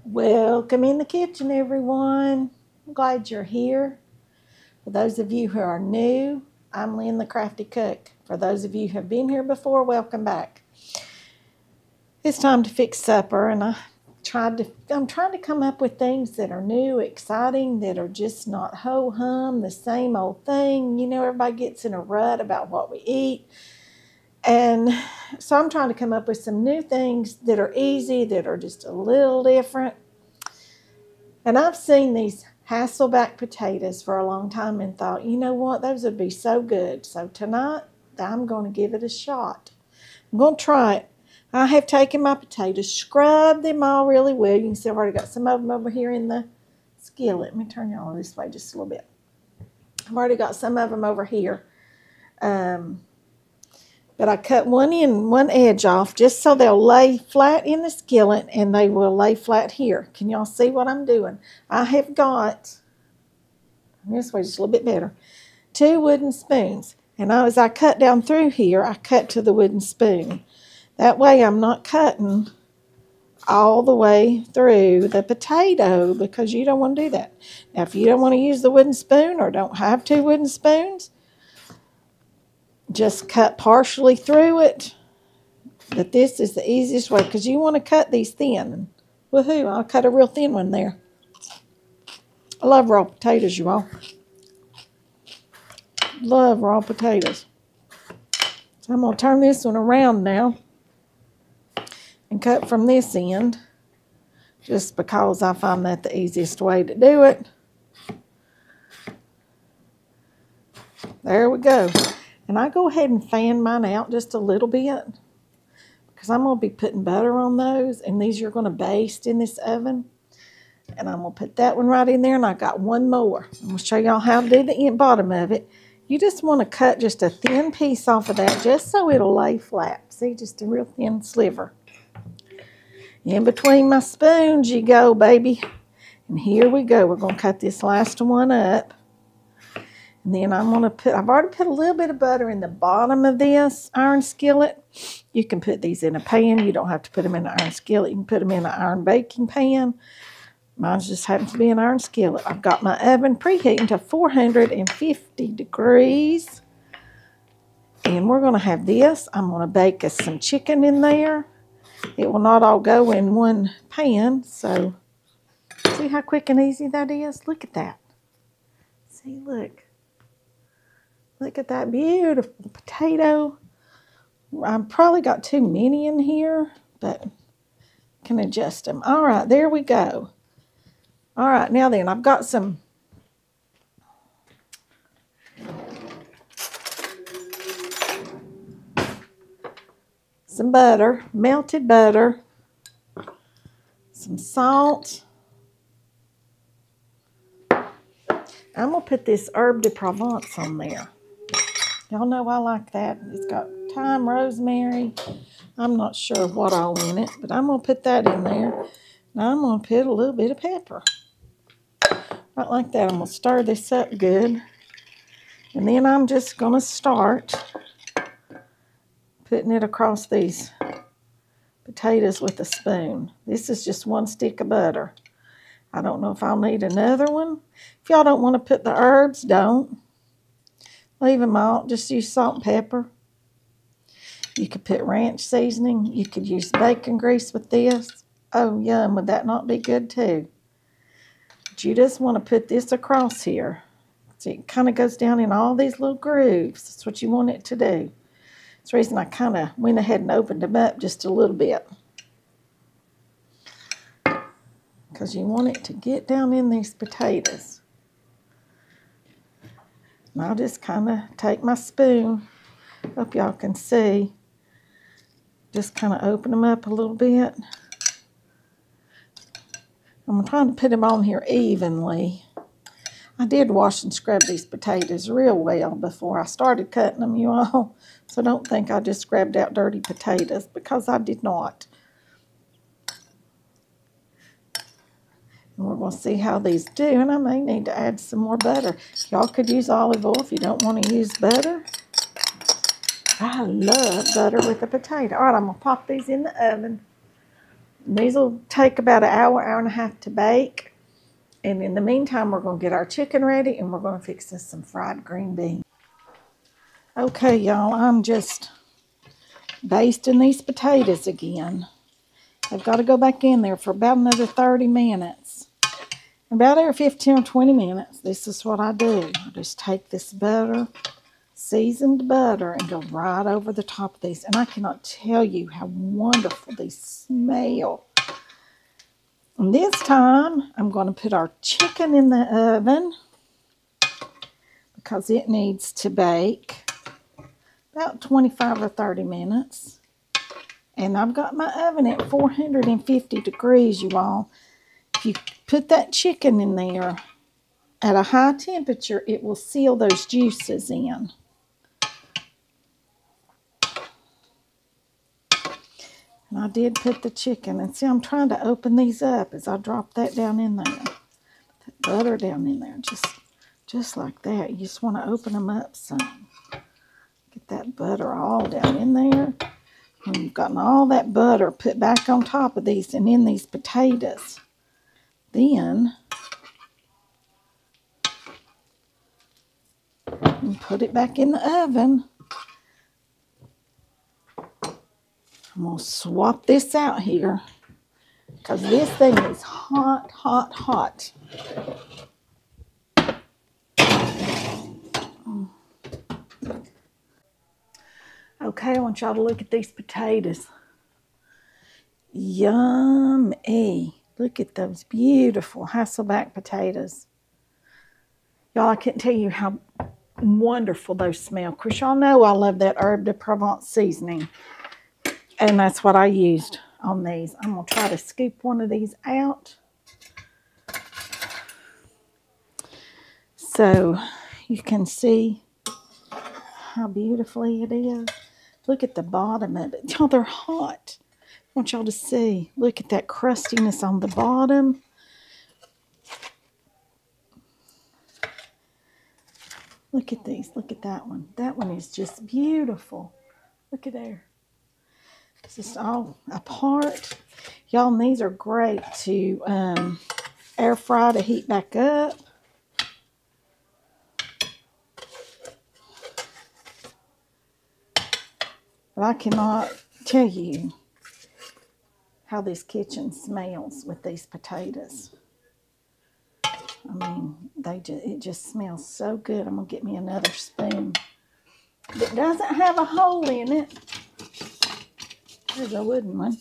Welcome in the kitchen, everyone. I'm glad you're here. For those of you who are new, I'm Lynn the Crafty Cook. For those of you who have been here before, welcome back. It's time to fix supper, and I'm trying to come up with things that are new, exciting, that are just not ho-hum, the same old thing. You know, everybody gets in a rut about what we eat. And so I'm trying to come up with some new things that are easy, that are just a little different. And I've seen these hassleback potatoes for a long time and thought, you know what, those would be so good. So tonight, I'm going to give it a shot. I'm going to try it. I have taken my potatoes, scrubbed them all really well. You can see I've already got some of them over here in the skillet. Let me turn y'all this way just a little bit. I've already got some of them over here. But I cut one edge off just so they'll lay flat in the skillet and they will lay flat here. Can y'all see what I'm doing? I have got, this way just a little bit better, 2 wooden spoons. And as I cut down through here, I cut to the wooden spoon. That way I'm not cutting all the way through the potato because you don't want to do that. Now, if you don't want to use the wooden spoon or don't have 2 wooden spoons, just cut partially through it. But this is the easiest way because you want to cut these thin. Woohoo, I'll cut a real thin one there. I love raw potatoes, you all. Love raw potatoes. So I'm going to turn this one around now and cut from this end just because I find that the easiest way to do it. There we go. And I go ahead and fan mine out just a little bit because I'm going to be putting butter on those, and these you're going to baste in this oven. And I'm going to put that one right in there, and I got one more. I'm going to show y'all how to do the bottom of it. You just want to cut just a thin piece off of that just so it'll lay flat. See, just a real thin sliver. In between my spoons you go, baby. And here we go. We're going to cut this last one up. And then I'm going to put, I've already put a little bit of butter in the bottom of this iron skillet. You can put these in a pan. You don't have to put them in an iron skillet. You can put them in an iron baking pan. Mine just happens to be an iron skillet. I've got my oven preheating to 450 degrees. And we're going to have this. I'm going to bake us some chicken in there. It will not all go in one pan. So, see how quick and easy that is? Look at that. See, look. Look at that beautiful potato. I've probably got too many in here, but can adjust them. All right, there we go. All right, now then, I've got some butter, melted butter, some salt. I'm going to put this herb de Provence on there. Y'all know I like that. It's got thyme, rosemary. I'm not sure what all in it, but I'm going to put that in there. Now I'm going to put a little bit of pepper. Right like that. I'm going to stir this up good. And then I'm just going to start putting it across these potatoes with a spoon. This is just 1 stick of butter. I don't know if I'll need another one. If y'all don't want to put the herbs, don't. Leave them out. Just use salt and pepper. You could put ranch seasoning. You could use bacon grease with this. Oh, yum. Would that not be good too? But you just want to put this across here. So it kind of goes down in all these little grooves. That's what you want it to do. That's the reason I kind of went ahead and opened them up just a little bit. Because you want it to get down in these potatoes. And I'll just kind of take my spoon, hope y'all can see, just kind of open them up a little bit. I'm trying to put them on here evenly. I did wash and scrub these potatoes real well before I started cutting them, you all. So don't think I just scrubbed out dirty potatoes, because I did not. And we're going to see how these do, and I may need to add some more butter. Y'all could use olive oil if you don't want to use butter. I love butter with a potato. All right, I'm going to pop these in the oven. These will take about an hour, hour and a half to bake. And in the meantime, we're going to get our chicken ready and we're going to fix us some fried green beans. Okay, y'all, I'm just basting these potatoes again. I've got to go back in there for about another 30 minutes. About every 15 or 20 minutes, this is what I do. I just take this butter, seasoned butter, and go right over the top of these. And I cannot tell you how wonderful these smell. And this time, I'm going to put our chicken in the oven because it needs to bake about 25 or 30 minutes. And I've got my oven at 450 degrees, you all. If you put that chicken in there at a high temperature, it will seal those juices in. And I did put the chicken. And see, I'm trying to open these up as I drop that down in there. That butter down in there, just like that. You just want to open them up some. Get that butter all down in there. And you've gotten all that butter put back on top of these and in these potatoes. Then you put it back in the oven. I'm going to swap this out here because this thing is hot, hot, hot. Okay, I want y'all to look at these potatoes. Yummy. Look at those beautiful hassleback potatoes. Y'all, I can't tell you how wonderful those smell. Of course, y'all know I love that herb de Provence seasoning. And that's what I used on these. I'm going to try to scoop one of these out. So you can see how beautifully it is. Look at the bottom of it. Y'all, they're hot. I want y'all to see. Look at that crustiness on the bottom. Look at these. Look at that one. That one is just beautiful. Look at there. It's just all apart. Y'all, and these are great to air fry to heat back up. But I cannot tell you how this kitchen smells with these potatoes. I mean, it just smells so good. I'm going to get me another spoon that doesn't have a hole in it. There's a wooden one.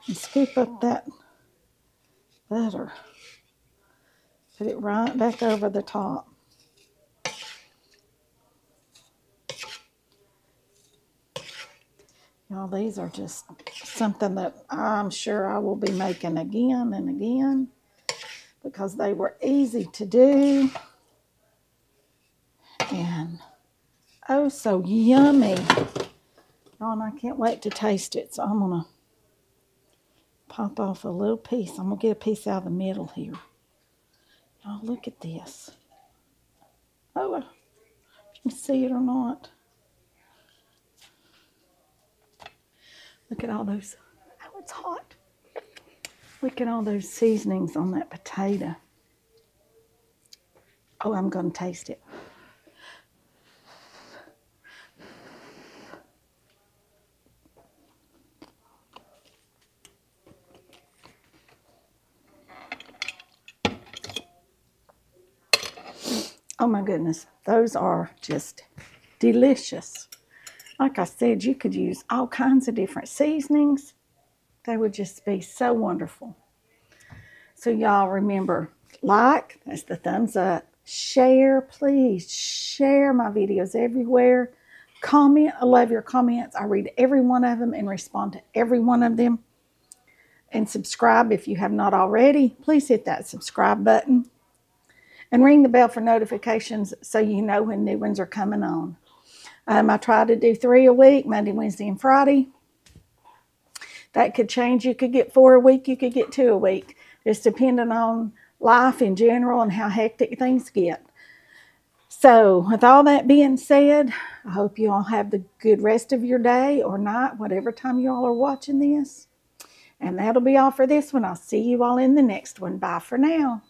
And scoop up that butter. Put it right back over the top. Y'all, these are just something that I'm sure I will be making again and again because they were easy to do and oh so yummy. Y'all, and I can't wait to taste it, so I'm going to pop off a little piece. I'm going to get a piece out of the middle here. Y'all, look at this. Oh, if you can see it or not. Look at all those. Oh, it's hot. Look at all those seasonings on that potato. Oh, I'm going to taste it. Oh my goodness, those are just delicious. Like I said, you could use all kinds of different seasonings. They would just be so wonderful. So y'all remember, like, that's the thumbs up. Share, please share my videos everywhere. Comment, I love your comments. I read every one of them and respond to every one of them. And subscribe if you have not already. Please hit that subscribe button. And ring the bell for notifications so you know when new ones are coming on. I try to do 3 a week, Monday, Wednesday, and Friday. That could change. You could get 4 a week. You could get 2 a week. Just depending on life in general and how hectic things get. So with all that being said, I hope you all have the good rest of your day or night, whatever time you all are watching this. And that'll be all for this one. I'll see you all in the next one. Bye for now.